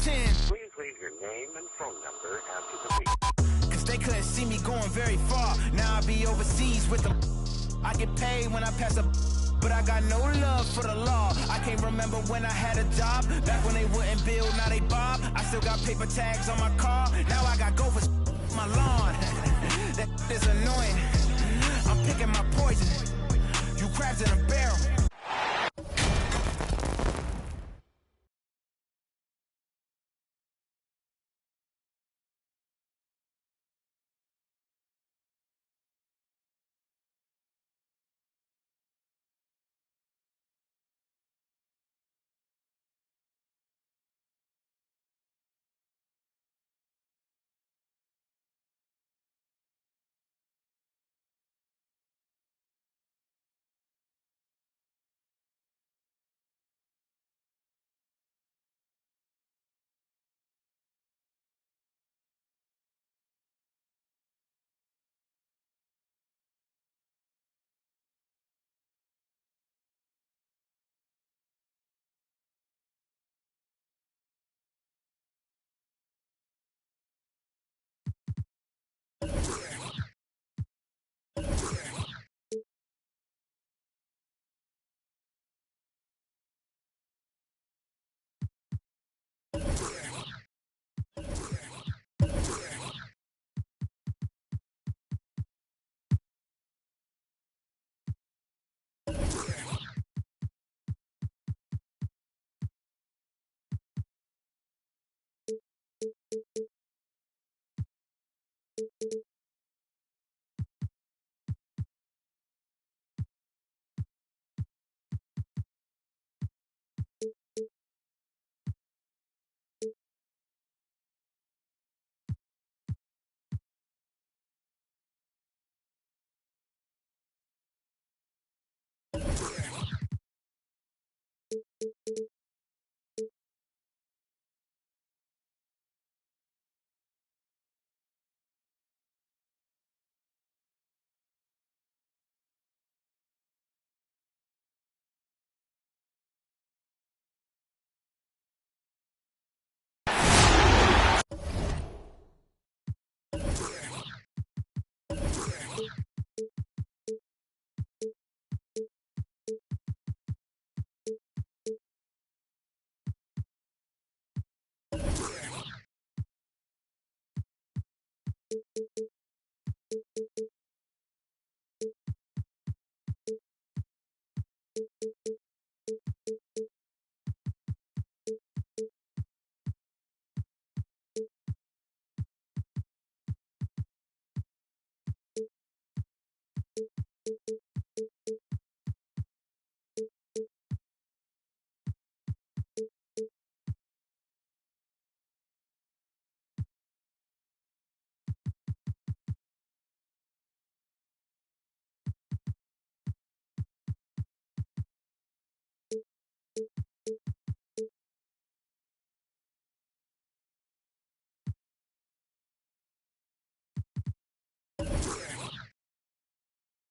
chin. Please leave your name and phone number after the beep. Cause they couldn't see me going very far. Now I be overseas with them. I get paid when I pass a, but I got no love for the law. I can't remember when I had a job. Back when they wouldn't build, now they bob. I still got paper tags on my car. Now I got gophers my lawn. That is annoying. I'm picking my poison. You crabs in a barrel.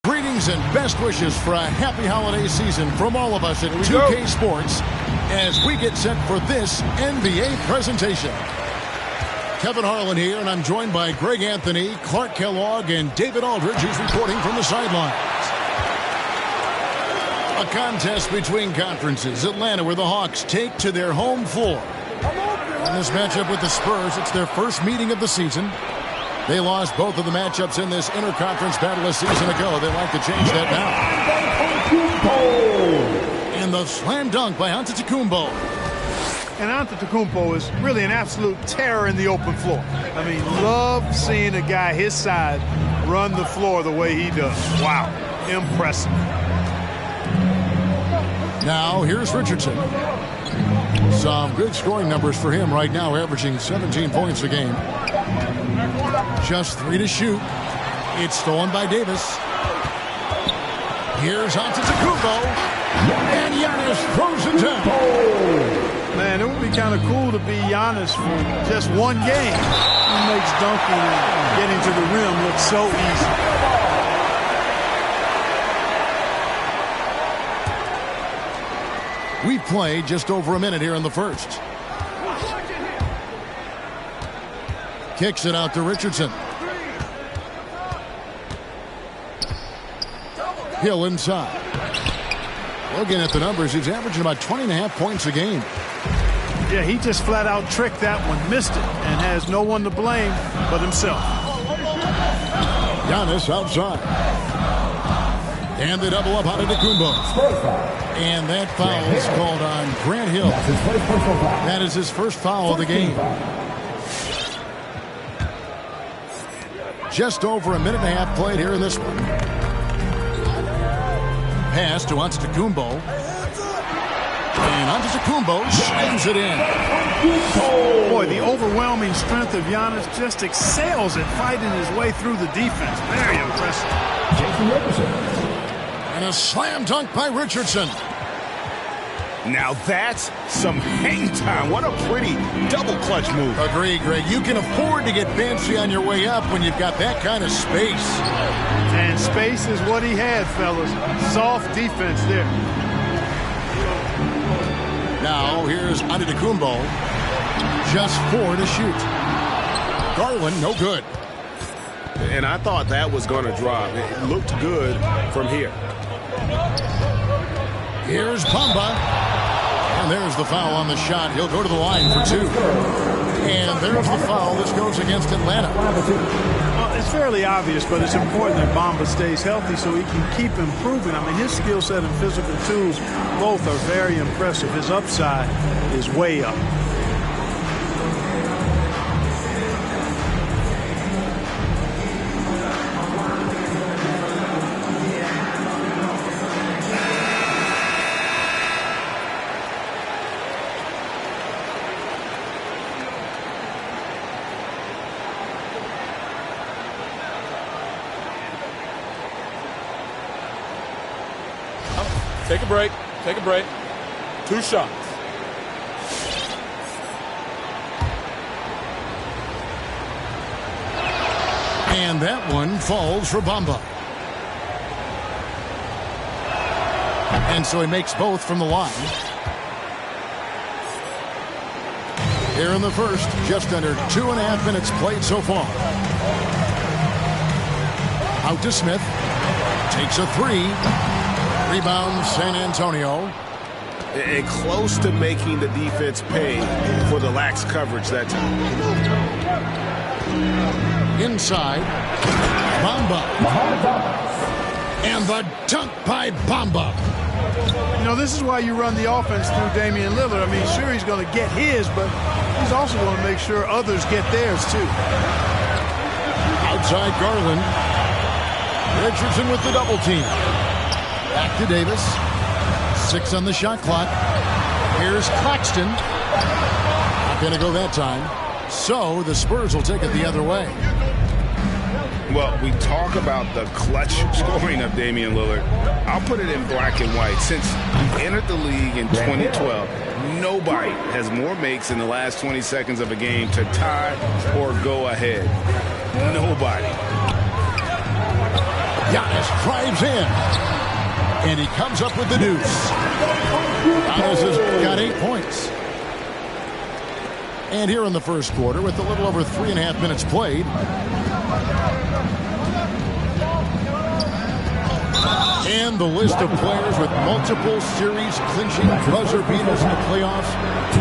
Greetings and best wishes for a happy holiday season from all of us at 2K Sports as we get set for this NBA presentation. Kevin Harlan here, and I'm joined by Greg Anthony, Clark Kellogg, and David Aldridge, who's reporting from the sidelines. A contest between conferences. Atlanta, where the Hawks take to their home floor. In this matchup with the Spurs, it's their first meeting of the season. They lost both of the matchups in this interconference battle a season ago. They'd like to change that now. And the slam dunk by Antetokounmpo. And Antetokounmpo is really an absolute terror in the open floor. I mean, love seeing a guy his size run the floor the way he does. Wow, impressive. Now, here's Richardson. Some good scoring numbers for him right now, averaging 17 points a game. Just 3 to shoot. It's stolen by Davis. Here's Antetokounmpo. And Giannis throws it down. Man, it would be kind of cool to be Giannis for just one game. He makes dunking and getting to the rim look so easy. We played just over a minute here in the first. Kicks it out to Richardson. Hill inside. Looking at the numbers, he's averaging about 20.5 points a game. Yeah, he just flat out tricked that one, missed it, and has no one to blame but himself. Giannis outside. And they double up on Antetokounmpo. And that foul is called on Grant Hill. That is his first foul of the game. Just over a minute and a half played here in this one. Pass to Antetokounmpo. And Antetokounmpo slams it in. Boy, the overwhelming strength of Giannis just excels at fighting his way through the defense. Very impressive. And a slam dunk by Richardson. Now that's some hang time. What a pretty double clutch move. Agree, Greg. You can afford to get fancy on your way up when you've got that kind of space. And space is what he had, fellas. Soft defense there. Now here's Antetokounmpo. Just 4 to shoot. Garland, no good. And I thought that was going to drop. It looked good from here. Here's Bamba. And there's the foul on the shot. He'll go to the line for 2. And there's the foul. This goes against Atlanta. Well, it's fairly obvious, but it's important that Bamba stays healthy so he can keep improving. I mean, his skill set and physical tools both are very impressive. His upside is way up. Take a break. Take a break. 2 shots. And that one falls for Bamba. And so he makes both from the line. Here in the first, just under 2.5 minutes played so far. Out to Smith. Takes a 3. Rebound, San Antonio. And close to making the defense pay for the lax coverage that time. Inside. Bamba. And the dunk by Bamba. You know, this is why you run the offense through Damian Lillard. I mean, sure, he's going to get his, but he's also going to make sure others get theirs, too. Outside Garland. Richardson with the double team. Back to Davis. 6 on the shot clock. Here's Claxton. Not going to go that time. So the Spurs will take it the other way. Well, we talk about the clutch scoring of Damian Lillard. I'll put it in black and white. Since he entered the league in 2012, nobody has more makes in the last 20 seconds of a game to tie or go ahead. Nobody. Giannis drives in. And he comes up with the deuce. Giannis has got 8 points. And here in the first quarter, with a little over 3.5 minutes played. And the list of players with multiple series clinching buzzer beaters in the playoffs.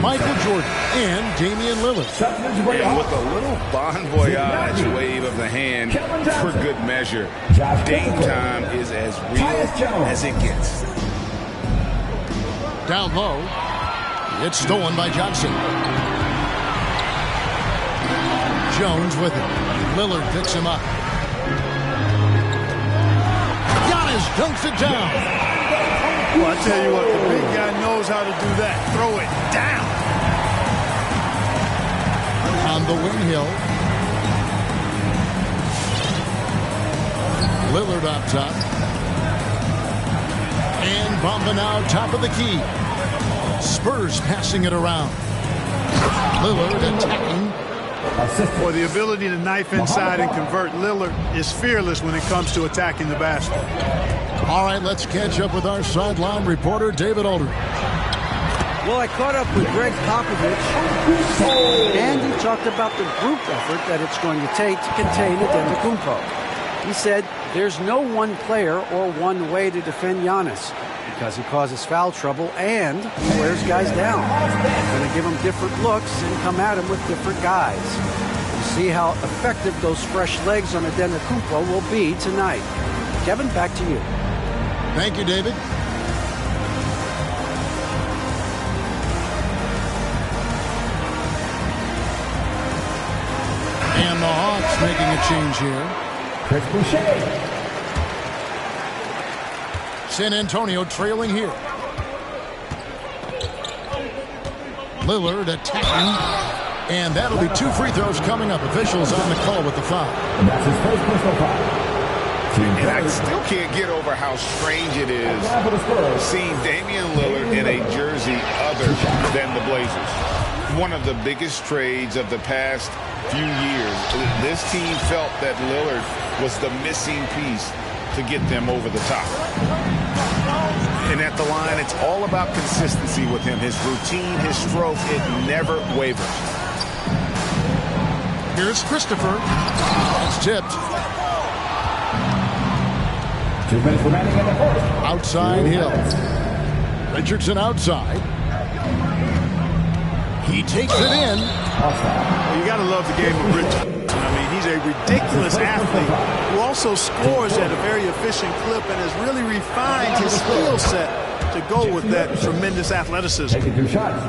Michael Jordan and Damian Lillard. And with a little bon voyage wave of the hand for good measure, Dame time is as real as it gets. Down low. It's stolen by Johnson. Jones with it. Lillard picks him up. Giannis dunks it down. Well, I tell you what, the big guy knows how to do that. Throw it down. On the wing, Hill. Lillard up top. And Bamba now top of the key. Spurs passing it around. Lillard attacking. Boy, the ability to knife inside and convert Lillard is fearless when it comes to attacking the basket. All right, let's catch up with our sideline reporter, David Aldridge. Well, I caught up with Greg Popovich and each talked about the group effort that it's going to take to contain Antetokounmpo. He said there's no one player or one way to defend Giannis because he causes foul trouble and he wears guys down. They're going to give him different looks and come at him with different guys. We'll see how effective those fresh legs on Antetokounmpo will be tonight. Kevin, back to you. Thank you, David. And the Hawks making a change here. Chris Boucher. San Antonio trailing here. Lillard attacking. And that'll be 2 free throws coming up. Officials on the call with the foul. And that's his first personal foul. And I still can't get over how strange it is seeing Damian Lillard in a jersey other than the Blazers. One of the biggest trades of the past few years. This team felt that Lillard was the missing piece to get them over the top. And at the line, it's all about consistency with him. His routine, his stroke, it never wavers. Here's Christopher. It's tipped. 2 minutes remaining in the fourth. Outside Hill. Richardson outside. He takes it in. You got to love the game of Richardson. I mean, he's a ridiculous athlete who also scores at a very efficient clip and has really refined his skill set to go with that tremendous athleticism. Taking 2 shots.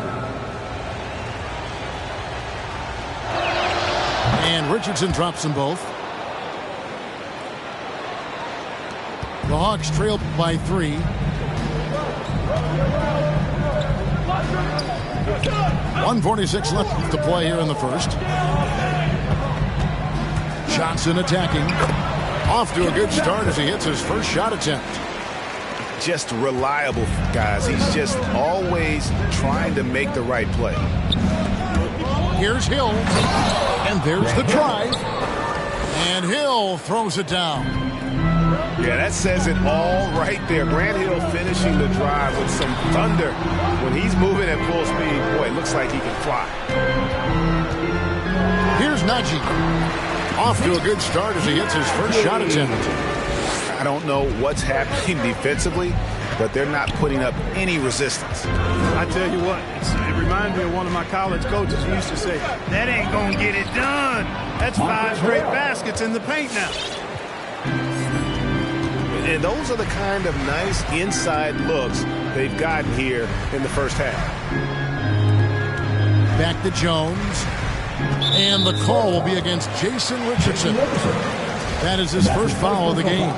And Richardson drops them both. The Hawks trail by 3. .146 left to play here in the first. Johnson attacking. Off to a good start as he hits his first shot attempt. Just reliable, guys. He's just always trying to make the right play. Here's Hill. And there's the drive. And Hill throws it down. Yeah, that says it all right there. Grant Hill finishing the drive with some thunder. When he's moving at full speed, boy, it looks like he can fly. Here's Najee. Off to a good start as he hits his first shot attempt. I don't know what's happening defensively, but they're not putting up any resistance. I tell you what, it reminds me of one of my college coaches who used to say, that ain't going to get it done. That's 5 straight baskets in the paint now. And those are the kind of nice inside looks they've gotten here in the first half. Back to Jones. And the call will be against Jason Richardson. That is his first foul of the game.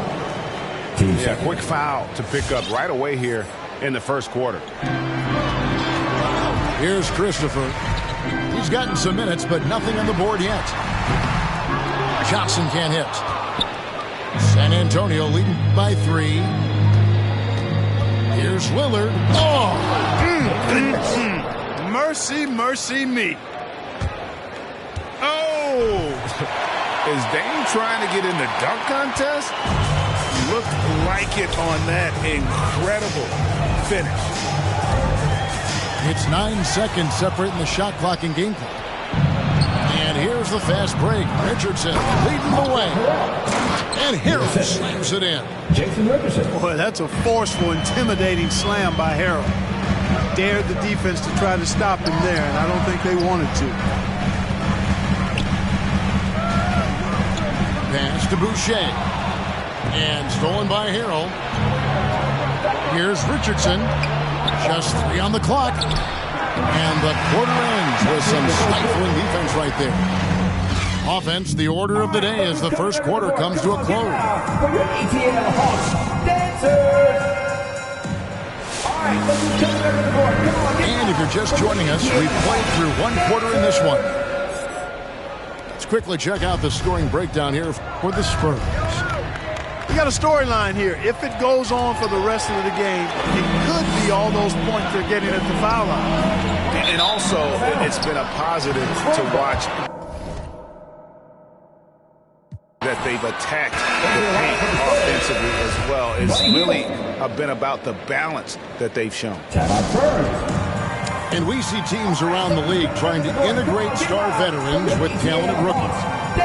Yeah, quick foul to pick up right away here in the first quarter. Here's Christopher. He's gotten some minutes, but nothing on the board yet. Johnson can't hit. San Antonio leading by 3. Here's Lillard. Oh! Mercy, mercy me. Oh! Is Dame trying to get in the dunk contest? Looked like it on that incredible finish. It's 9 seconds separating the shot clock and game clock. And here's the fast break. Richardson leading the way. And Harrell slams it in. Jason Richardson. Boy, that's a forceful, intimidating slam by Harrell. Dared the defense to try to stop him there, and I don't think they wanted to. Pass to Boucher. And stolen by Harrell. Here's Richardson. Just 3 on the clock. And the quarter ends with some stifling defense right there. Offense, the order of the day as the first quarter comes to a close. For your ATL Hawks dancers. All right, let's jump over the board. Come on. And if you're just joining us, we've played through 1 quarter in this one. Let's quickly check out the scoring breakdown here for the Spurs. We got a storyline here. If it goes on for the rest of the game, it could be all those points they're getting at the foul line. And also, it's been a positive to watch that they've attacked the paint offensively as well. It's really been about the balance that they've shown. And we see teams around the league trying to integrate star veterans with talented rookies.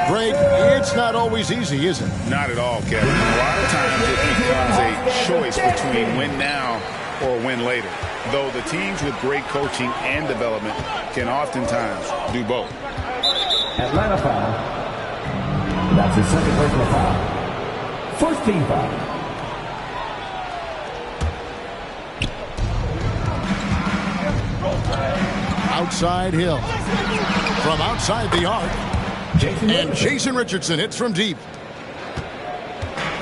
Greg, it's not always easy, is it? Not at all, Kevin. A lot of times it becomes a choice between win now or win later. Though the teams with great coaching and development can oftentimes do both. Atlanta foul. That's his second personal foul. First team foul. Outside Hill. From outside the arc. And Jason Richardson hits from deep.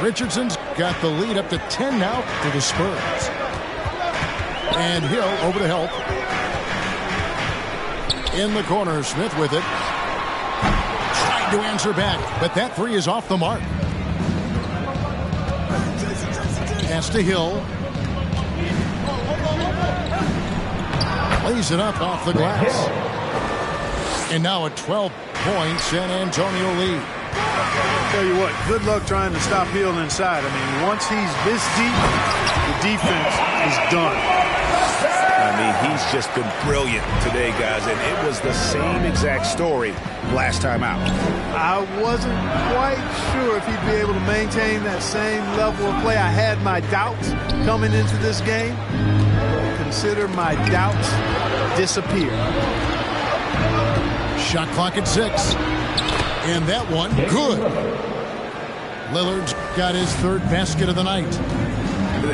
Richardson's got the lead up to 10 now for the Spurs. And Hill over to help. In the corner, Smith with it. Tried to answer back, but that three is off the mark. Pass to Hill. Lays it up off the glass. And now a 12-point San Antonio lead. Tell you what, good luck trying to stop Hill inside. I mean, once he's this deep, the defense is done. I mean, he's just been brilliant today, guys, and it was the same exact story last time out. I wasn't quite sure if he'd be able to maintain that same level of play. I had my doubts coming into this game. Consider my doubts disappear. Shot clock at 6. And that one, good. Lillard's got his third basket of the night.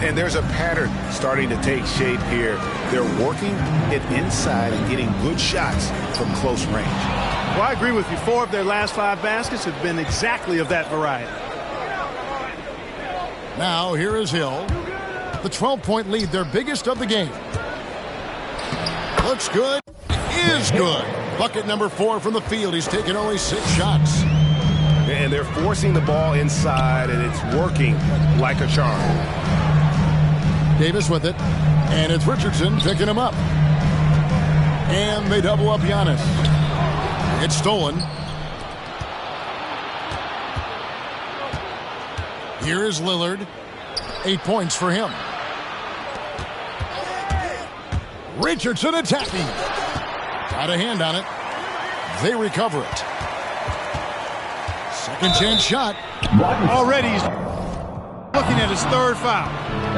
And there's a pattern starting to take shape here. They're working it inside and getting good shots from close range. Well, I agree with you. 4 of their last 5 baskets have been exactly of that variety. Now, here is Hill. The 12-point lead, their biggest of the game. Looks good. Is good. Bucket number 4 from the field. He's taken only 6 shots. And they're forcing the ball inside, and it's working like a charm. Davis with it. And it's Richardson picking him up. And they double up Giannis. It's stolen. Here is Lillard. 8 points for him. Richardson attacking. Got a hand on it. They recover it. Second chance shot. Already he's looking at his third foul.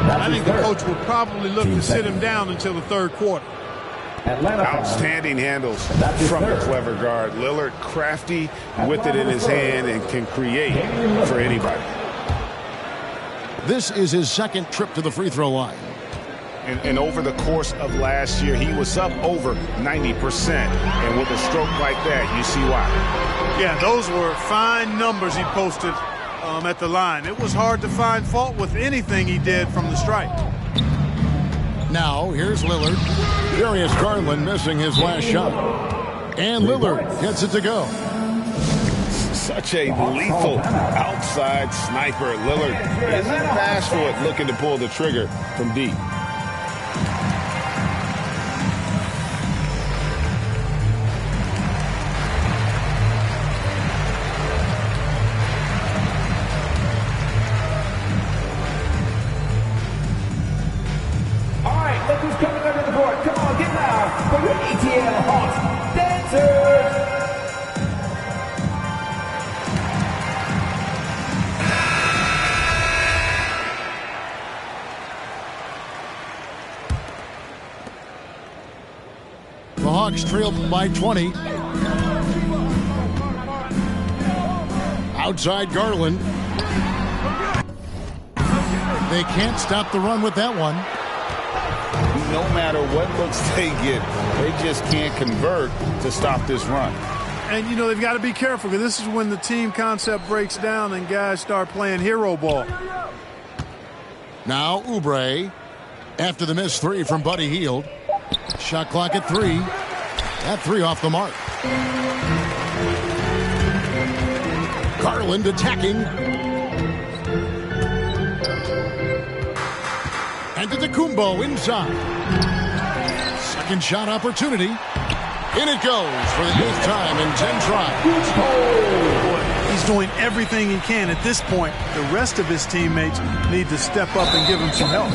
I think the coach will probably look to sit him down until the third quarter. Outstanding handles from the clever guard. Lillard crafty with it in his hand and can create for anybody. This is his second trip to the free throw line. And over the course of last year, he was up over 90%. And with a stroke like that, you see why. Yeah, those were fine numbers he posted at the line. It was hard to find fault with anything he did from the stripe. Now, here's Lillard. Darius Garland missing his last shot. And Lillard gets it to go. Such a lethal outside sniper. Lillard isn't bashful at looking to pull the trigger from deep. The Hawks trailed by 20. Outside Garland. They can't stop the run with that one. No matter what looks they get, they just can't convert to stop this run. And, you know, they've got to be careful because this is when the team concept breaks down and guys start playing hero ball. Now Oubre after the missed 3 from Buddy Hield. Shot clock at 3. That 3 off the mark. Garland attacking. And to Kumbo inside. Second shot opportunity. In it goes for the 8th time in 10 tries. He's doing everything he can at this point. The rest of his teammates need to step up and give him some help.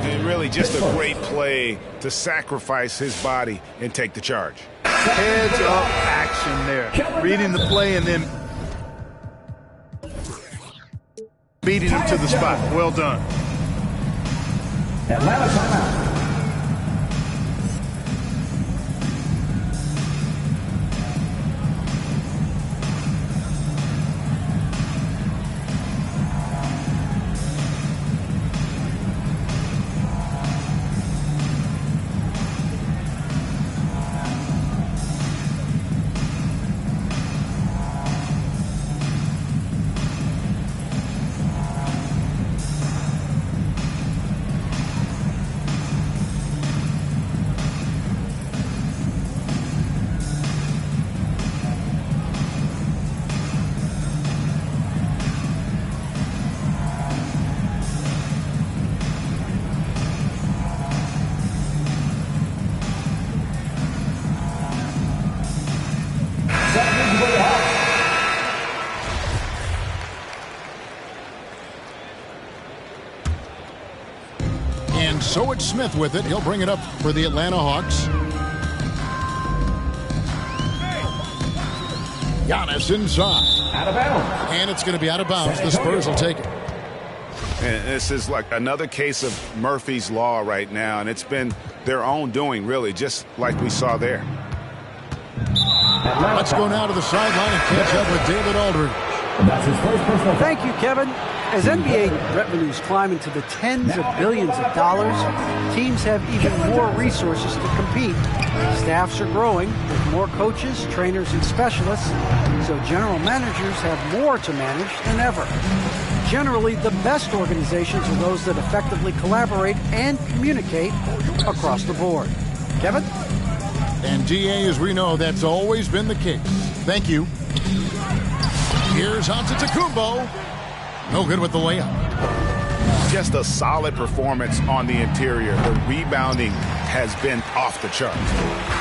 And really, really just a great play to sacrifice his body and take the charge. Heads-up action there. Reading the play and then beating him to the spot. Well done. Atlanta timeout. And so it's Smith with it. He'll bring it up for the Atlanta Hawks. Giannis inside. Out of bounds. And it's going to be out of bounds. The Spurs will take it. And this is like another case of Murphy's Law right now, and it's been their own doing, really, just like we saw there. Let's go now to the sideline and catch up with David Aldridge. That's his first personal. Thank you, Kevin. As NBA revenues climb into the tens of billions of dollars, teams have even more resources to compete. Staffs are growing with more coaches, trainers, and specialists, so general managers have more to manage than ever. Generally, the best organizations are those that effectively collaborate and communicate across the board. Kevin? And DA, as we know, that's always been the case. Thank you. Here's Antetokounmpo. No good with the layup. Just a solid performance on the interior. The rebounding has been off the charts.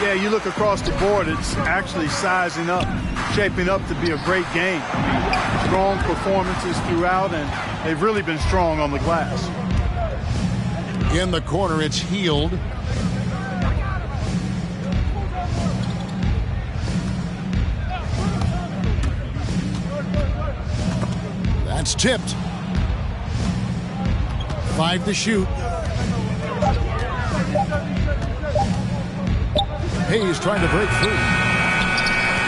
Yeah, you look across the board, it's actually sizing up, shaping up to be a great game. I mean, strong performances throughout, and they've really been strong on the glass. In the corner, it's Healed. That's tipped. 5 to shoot. Hayes trying to break through.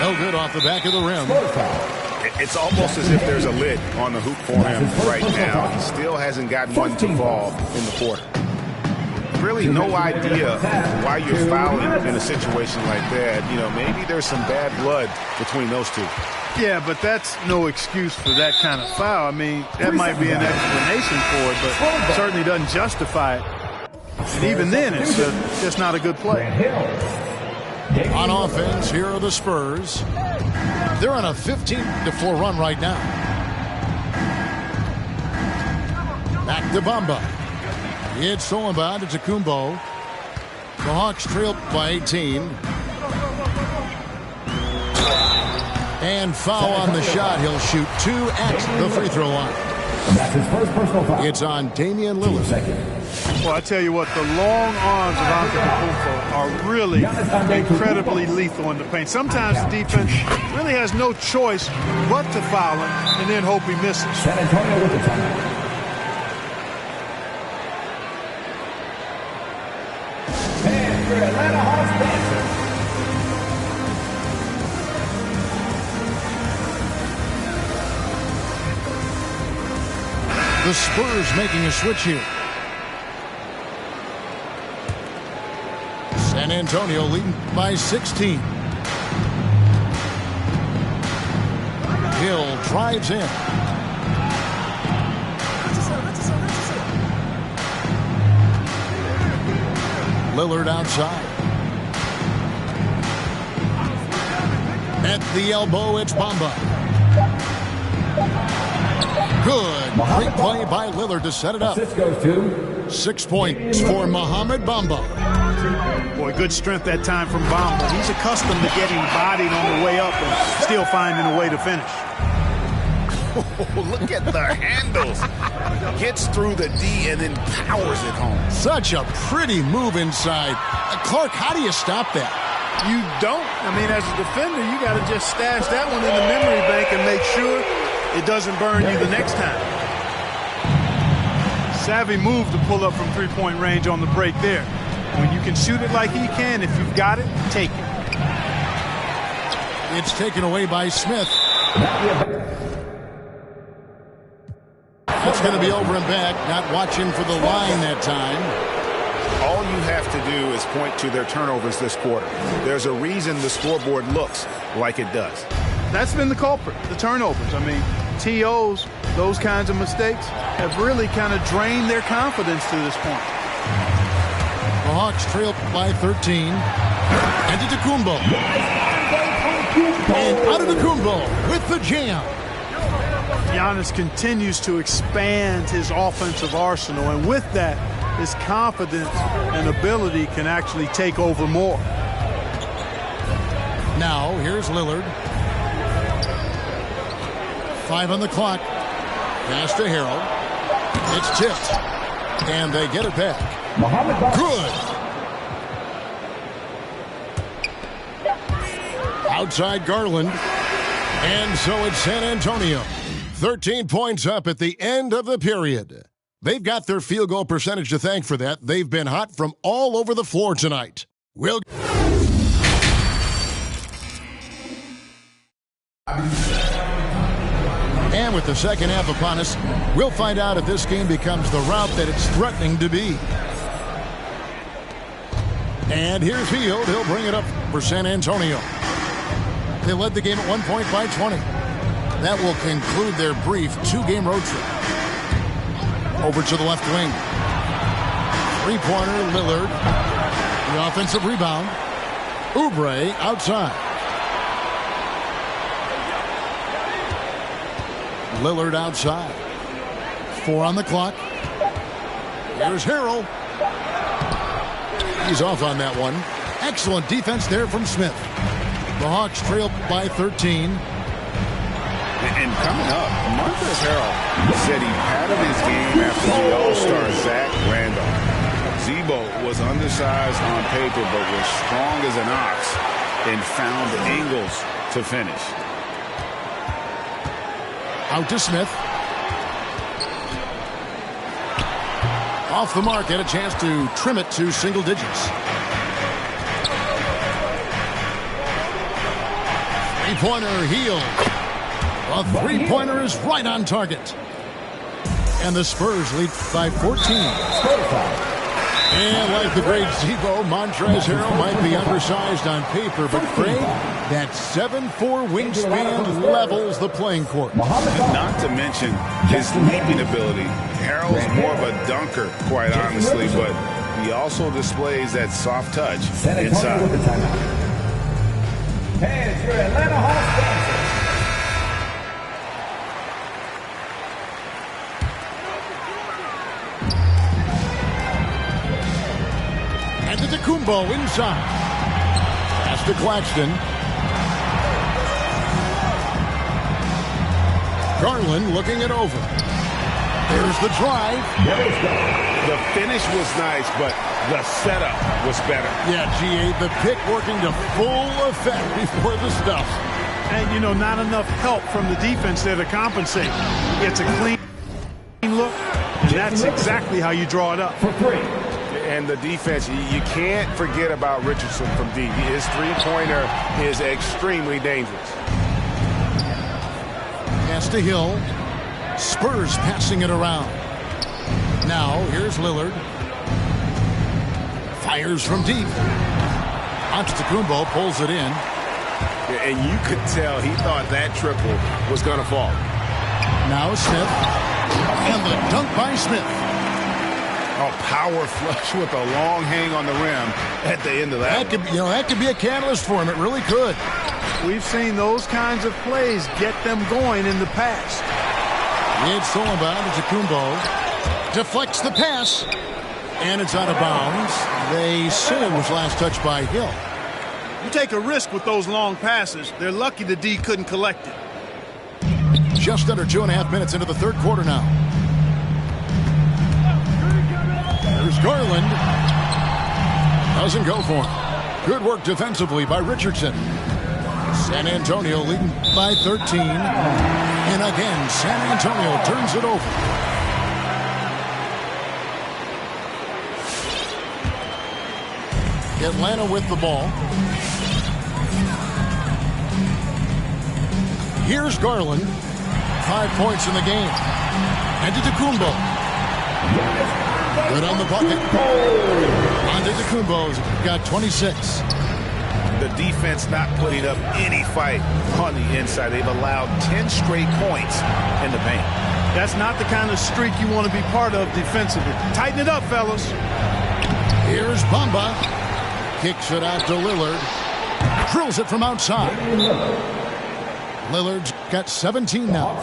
No good off the back of the rim. It's almost as if there's a lid on the hoop for him right now. He still hasn't gotten one to fall in the quarter. Really no idea why you're fouling in a situation like that. You know, maybe there's some bad blood between those two. Yeah, but that's no excuse for that kind of foul. I mean, that might be an explanation for it, but it certainly doesn't justify it. And even then, it's just not a good play. On offense, here are the Spurs. They're on a 15-4 run right now. Back to Bamba. It's Solomon to Antetokounmpo. The Hawks trail by 18. And foul on the shot. He'll shoot 2 at the free throw line. That's his first personal foul. It's on Damian Lillard. Well, I tell you what, the long arms of Antetokounmpo are really incredibly lethal in the paint. Sometimes the defense really has no choice but to foul him and then hope he misses. San Antonio with the timeout. And for Atlanta Hawks Panther. The Spurs making a switch here. San Antonio leading by 16. Hill drives in. Lillard outside. At the elbow, it's Bamba. Good. Great play by Lillard to set it up. 6 points for Mohamed Bamba. Boy, good strength that time from Bamba. He's accustomed to getting bodied on the way up and still finding a way to finish. Look at the handles. Gets through the D and then powers it home. Such a pretty move inside. Clark, how do you stop that? You don't. I mean, as a defender, you got to just stash that one in the memory bank and make sure it doesn't burn you the next time. Savvy move to pull up from three-point range on the break there. When you can shoot it like he can, if you've got it, take it. It's taken away by Smith. That's going to be over and back. Not watching for the line that time. All you have to do is point to their turnovers this quarter. There's a reason the scoreboard looks like it does. That's been the culprit, the turnovers. I mean, TOs, those kinds of mistakes, have really kind of drained their confidence to this point. The Hawks trail by 13. Antetokounmpo. And Antetokounmpo with the jam. Giannis continues to expand his offensive arsenal, and with that, his confidence and ability can actually take over more. Now, here's Lillard. 5 on the clock. Pass to Harrell. It's tipped. And they get it back. Good. Outside Garland. And so it's San Antonio. 13 points up at the end of the period. They've got their field goal percentage to thank for that. They've been hot from all over the floor tonight. And with the second half upon us, we'll find out if this game becomes the route that it's threatening to be. And here's Hield. He'll bring it up for San Antonio. They led the game at 1 point by 20. That will conclude their brief two-game road trip. Over to the left wing. Three-pointer, Lillard. The offensive rebound. Oubre outside. Lillard outside. 4 on the clock. Here's Harrell. He's off on that one. Excellent defense there from Smith. The Hawks trail by 13. And coming up, Montrezl Harrell said he padded his game after the All-Star Zach Randolph. Zebo was undersized on paper but was strong as an ox and found angles to finish. Out to Smith. Off the mark, had a chance to trim it to single digits. Three-pointer, Hield. A three-pointer is right on target. And the Spurs lead by 14. And like the great Zebo, Montrezl Harrell might be undersized on paper, but Craig, that 7'4" wingspan levels the playing court. Not to mention his leaping ability. Harrell's more of a dunker, quite honestly, but he also displays that soft touch inside. And your Atlanta Hawks dancers. Antetokounmpo inside. Pass to Claxton. Garland looking it over. There's the drive. The finish was nice, but the setup was better. Yeah, G.A., the pick working to full effect before the stuff. And, you know, not enough help from the defense there to compensate. It's a clean look, and that's exactly how you draw it up. For 3. And the defense, you can't forget about Richardson from D. His three-pointer is extremely dangerous. Pass to Hill. Spurs passing it around. Now, here's Lillard. Fires from deep. Antetokounmpo pulls it in. And you could tell he thought that triple was going to fall. Now Smith. And the dunk by Smith. A power flush with a long hang on the rim at the end of that. That could be a catalyst for him. It really could. We've seen those kinds of plays get them going in the past. It's stolen by Antetokounmpo. Deflects the pass. And it's out of bounds. They say it was last touched by Hill. You take a risk with those long passes. They're lucky the D couldn't collect it. Just under 2.5 minutes into the third quarter now. There's Garland. Doesn't go for him. Good work defensively by Richardson. San Antonio leading by 13. And again, San Antonio turns it over. Atlanta with the ball. Here's Garland. 5 points in the game. Antetokounmpo. Good on the bucket. Antetokounmpo's got 26. The defense not putting up any fight on the inside. They've allowed 10 straight points in the paint. That's not the kind of streak you want to be part of defensively. Tighten it up, fellas. Here's Bamba. Kicks it out to Lillard. Drills it from outside. Lillard's got 17 now.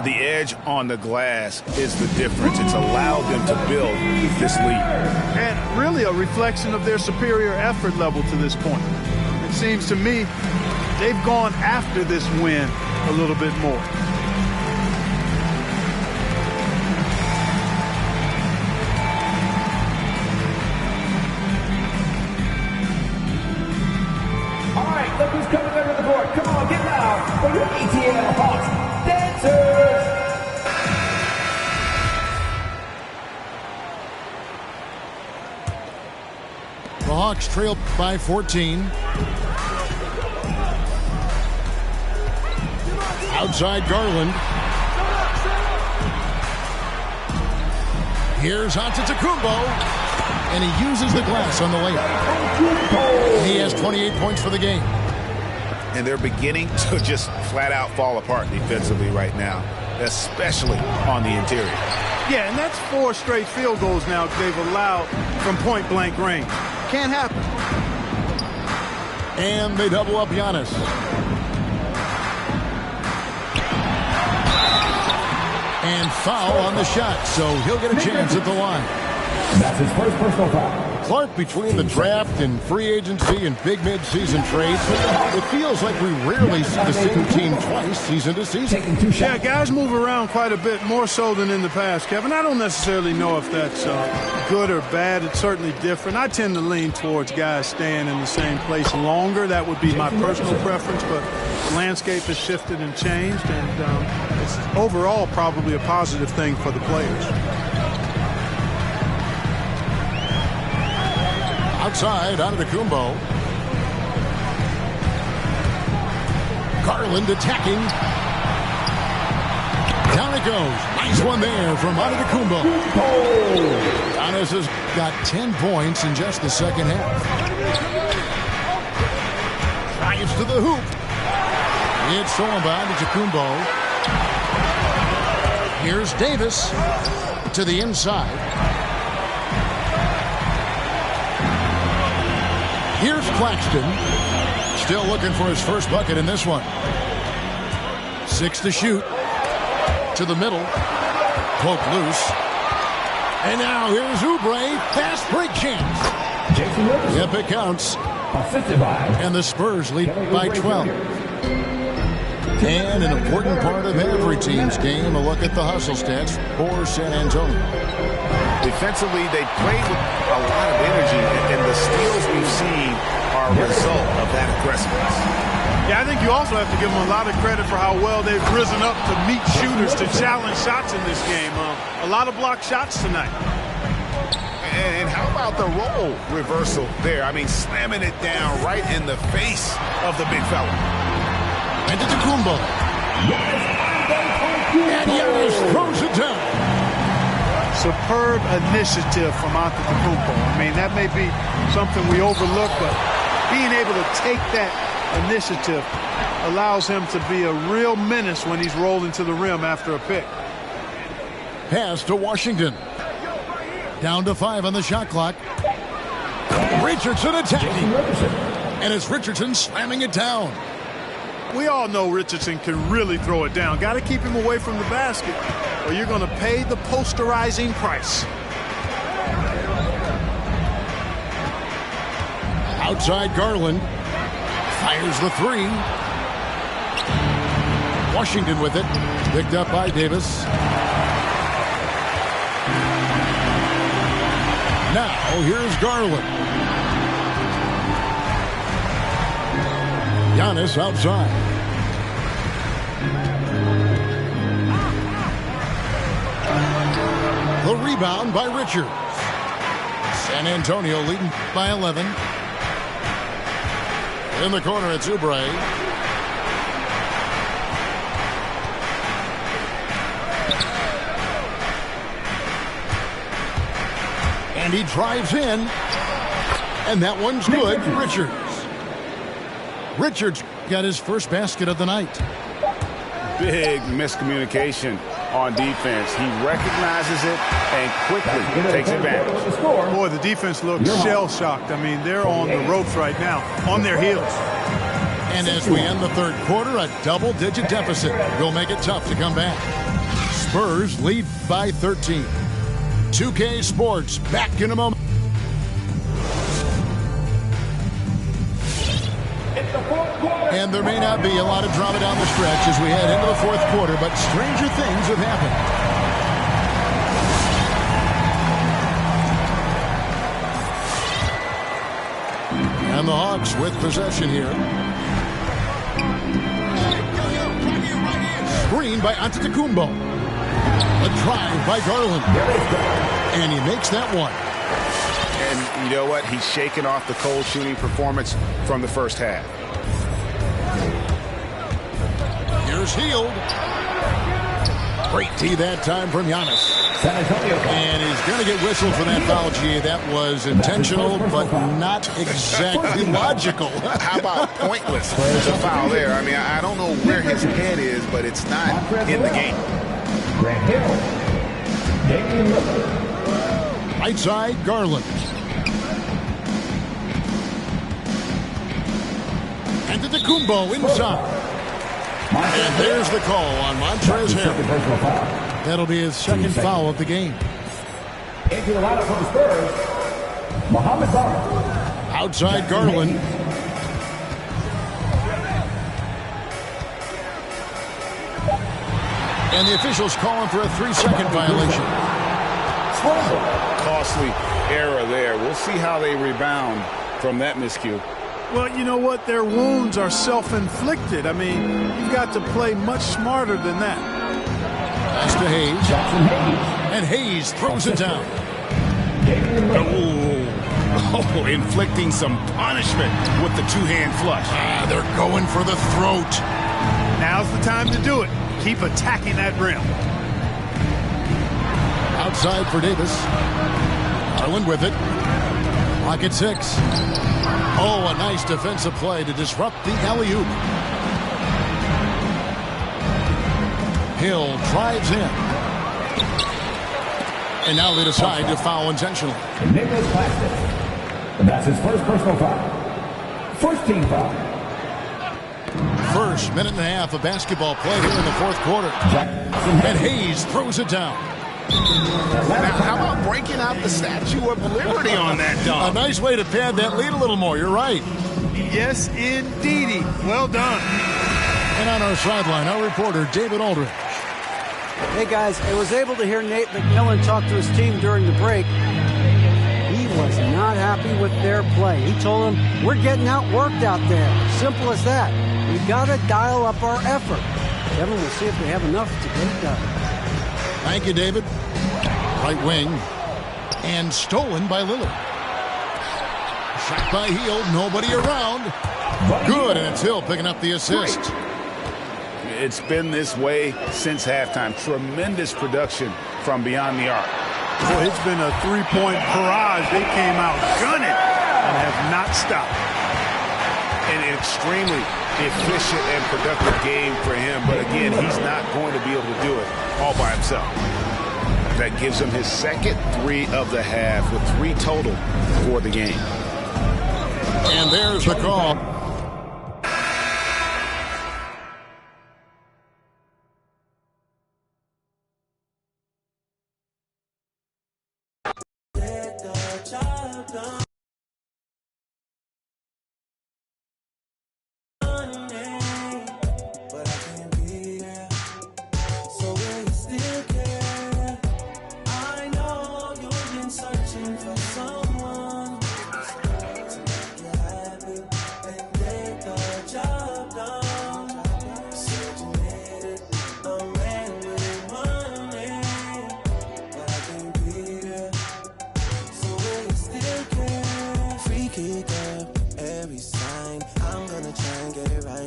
The edge on the glass is the difference. It's allowed them to build this lead. And really a reflection of their superior effort level to this point. It seems to me they've gone after this win a little bit more. Look who's coming over the board. Come on, get loud for your ATL Hawks dancers. The Hawks trail by 14. Outside Garland. Here's Antetokounmpo. And he uses the glass on the layup. He has 28 points for the game. And they're beginning to just flat out fall apart defensively right now, especially on the interior. Yeah, and that's 4 straight field goals now they've allowed from point-blank range. Can't happen. And they double up Giannis. And foul on the shot, so he'll get a chance at the line. That's his first personal foul. Clark, between the draft and free agency and big mid-season trades, it feels like we rarely see the same team twice season to season. Yeah, guys move around quite a bit more so than in the past, Kevin. I don't necessarily know if that's good or bad. It's certainly different. I tend to lean towards guys staying in the same place longer. That would be my personal preference, but the landscape has shifted and changed, and it's overall probably a positive thing for the players. Outside, Antetokounmpo. Garland attacking. Down it goes. Nice one there from Antetokounmpo. Giannis has got 10 points in just the second half. Drives to the hoop. It's all about Antetokounmpo. Here's Davis to the inside. Here's Claxton. Still looking for his first bucket in this one. 6 to shoot. To the middle. Poke loose. And now here's Oubre. Fast break chance. Yep, it counts. And the Spurs lead by 12. And an important part of every team's game, a look at the hustle stats for San Antonio. Defensively, they played with a lot of energy, and the steals we've seen are a result of that aggressiveness. Yeah, I think you also have to give them a lot of credit for how well they've risen up to meet shooters to challenge shots in this game. A lot of blocked shots tonight. And how about the role reversal there? I mean, slamming it down right in the face of the big fella. Antetokounmpo. And Giannis throws it down. Superb initiative from Antetokounmpo. I mean, that may be something we overlook, but being able to take that initiative allows him to be a real menace when he's rolling to the rim after a pick. Pass to Washington. Down to 5 on the shot clock. Richardson attacking. And it's Richardson slamming it down. We all know Richardson can really throw it down. Got to keep him away from the basket, or you're going to pay the posterizing price. Outside Garland. Fires the 3. Washington with it. Picked up by Davis. Now, here's Garland. Giannis outside. The rebound by Richards. San Antonio leading by 11. In the corner, it's Oubre. And he drives in. And that one's good. Richards got his first basket of the night. Big miscommunication on defense. He recognizes it and quickly takes advantage. Boy, the defense looks shell-shocked. I mean, they're on the ropes right now, on their heels. And as we end the third quarter, a double-digit deficit will make it tough to come back. Spurs lead by 13. 2K Sports back in a moment. And there may not be a lot of drama down the stretch as we head into the fourth quarter, but stranger things have happened. And the Hawks with possession here. Screen by Antetokounmpo. A drive by Garland. And he makes that one. And you know what? He's shaking off the cold shooting performance from the first half. Here's Hield. Great tee that time from Giannis. And he's going to get whistled for that foul, G. That was intentional, but not exactly logical. How about pointless? The foul there. I mean, I don't know where his head is, but it's not in the game. Right side, Garland. And Antetokounmpo inside. And there's the call on Montrezl Harrell. That'll be his second foul of the game. Into the lineup for the Spurs, Mohamed Barnes. Outside Garland. And the officials calling for a 3-second violation. Costly error there. We'll see how they rebound from that miscue. Well, you know what? Their wounds are self-inflicted. I mean, you've got to play much smarter than that. Pass to Hayes. And Hayes throws it down. Oh, inflicting some punishment with the two-hand flush. They're going for the throat. Now's the time to do it. Keep attacking that rim. Outside for Davis. Garland with it. Lock at 6. Oh, a nice defensive play to disrupt the alley-oop. Hill drives in. And now they decide to foul intentionally. Nicholas Claxton. That's his first personal foul. First team foul. First minute and a half of basketball play here in the fourth quarter. And Hayes throws it down. Now, how about breaking out the Statue of Liberty on that dunk? A nice way to pad that lead a little more. You're right. Yes, indeedy. Well done. And on our sideline, our reporter, David Aldridge. Hey, guys, I was able to hear Nate McMillan talk to his team during the break. He was not happy with their play. He told them, we're getting outworked out there. Simple as that. We got to dial up our effort. Kevin, we'll see if we have enough to get it done. Thank you, David. Right wing. And stolen by Lillard. Shot by Hield. Nobody around. Good, and it's Hill picking up the assist. It's been this way since halftime. Tremendous production from beyond the arc. Boy, it's been a three-point barrage. They came out gunning and have not stopped. An extremely efficient and productive game for him. But again, he's not going to be able to do it all by himself. That gives him his second 3 of the half with 3 total for the game. And there's the call.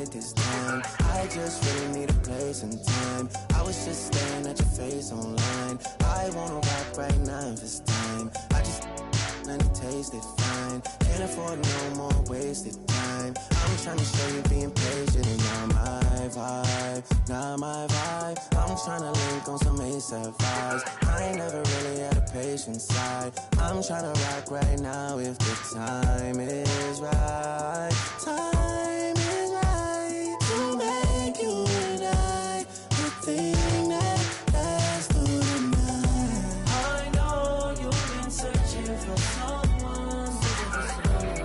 it this time. I just really need a place and time. I was just staring at your face online. I wanna rock right now if it's time. I just and it tasted fine. Can't afford no more wasted time. I'm trying to show you being patient, and now my vibe, now my vibe. I'm trying to link on some ASAP vibes. I ain't never really had a patient side. I'm trying to rock right now if the time is right. Time is right to make you and I the thing that lasts through the night. I know you've been searching for someone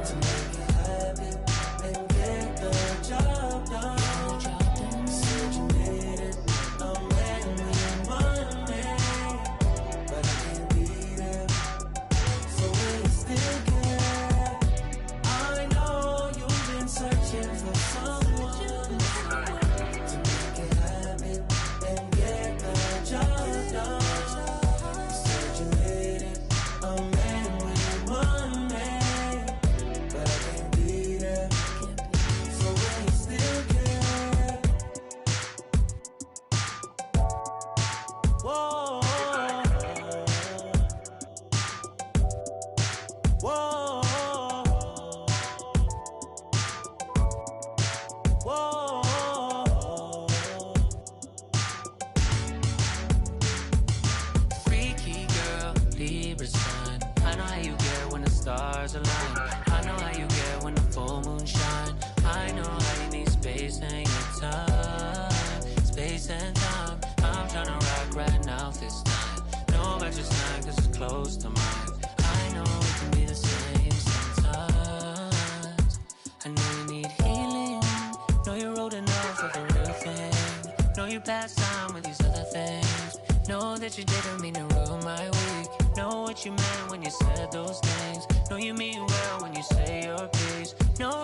to make it happen and get the job done. Said you needed a man with money, but I can't be there. So will you still care? I know you've been searching for someone to make it happen and get the job done. Said you needed a man with money, but I can't be there. So will you still care? Whoa, whoa, whoa. Freaky girl, Libra sun. I know how you get when the stars align. I know how you get when the full moon shine. I know how you need space and your time. Space and time. I'm tryna rock right now this time. Know about your sign cause it's close to mine. I know we can be the same sometimes. I know you need healing. Know you're old enough for the real thing. Know you passed time with these other things. Know that you didn't mean to ruin my week. Know what you meant when you said those things. Know you mean well when you say your piece. Know